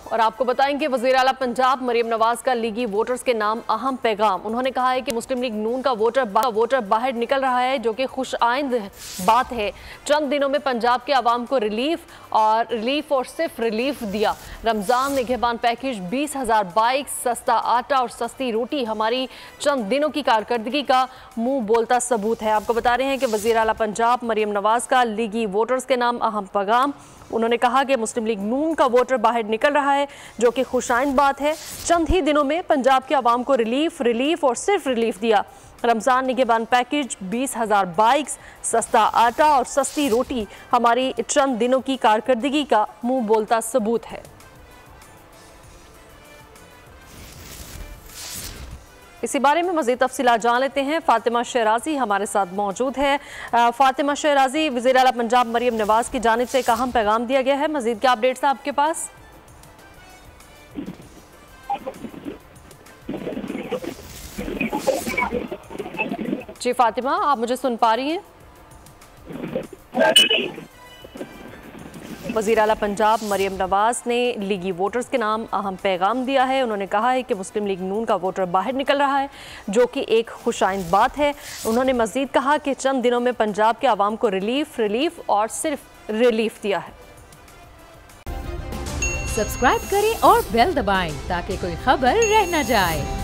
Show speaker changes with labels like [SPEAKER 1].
[SPEAKER 1] और आपको बताएंगे वज़ीर आला पंजाब मरियम नवाज का लीगी वोटर्स के नाम अहम पैगाम। उन्होंने कहा है कि मुस्लिम लीग नून का वोटर बाहर निकल रहा है, जो कि खुश आइंद बात है। चंद दिनों में पंजाब के आवाम को रिलीफ और सिर्फ रिलीफ दिया। रमजान निगहबान पैकेज, 20,000 बाइक, सस्ता आटा और सस्ती रोटी हमारी चंद दिनों की कारकर्दगी का मुंह बोलता सबूत है। आपको बता रहे हैं कि वज़ीर आला पंजाब मरियम नवाज का लीगी वोटर्स के नाम अहम पैगाम। उन्होंने कहा कि मुस्लिम लीग नून का वोटर बाहर निकल रहा है, जो कि खुशाइंद बात है। चंद ही दिनों में पंजाब के आवाम को रिलीफ और सिर्फ रिलीफ दिया। रमज़ान निगहबान पैकेज, 20,000 बाइक्स, सस्ता आटा और सस्ती रोटी हमारी चंद दिनों की कारकर्दगी का मुंह बोलता सबूत है। इसी बारे में मज़ीद तफसीलात जान लेते हैं। फातिमा शहराजी हमारे साथ मौजूद है। फातिमा शहराजी, वज़ीर आला पंजाब मरियम नवाज की जानिब से एक अहम पैगाम दिया गया है, मज़ीद क्या अपडेट्स हैं आपके पास? जी फातिमा, आप मुझे सुन पा रही हैं? वज़ीर आला पंजाब मरियम नवाज ने लीगी वोटर्स के नाम अहम पैगाम दिया है। उन्होंने कहा है कि मुस्लिम लीग नून का वोटर बाहर निकल रहा है, जो कि एक खुशाइंद बात है। उन्होंने मज़ीद कहा कि चंद दिनों में पंजाब के आवाम को रिलीफ और सिर्फ रिलीफ दिया है।
[SPEAKER 2] सब्सक्राइब करें और बेल दबाएं ताकि कोई खबर रह न जाए।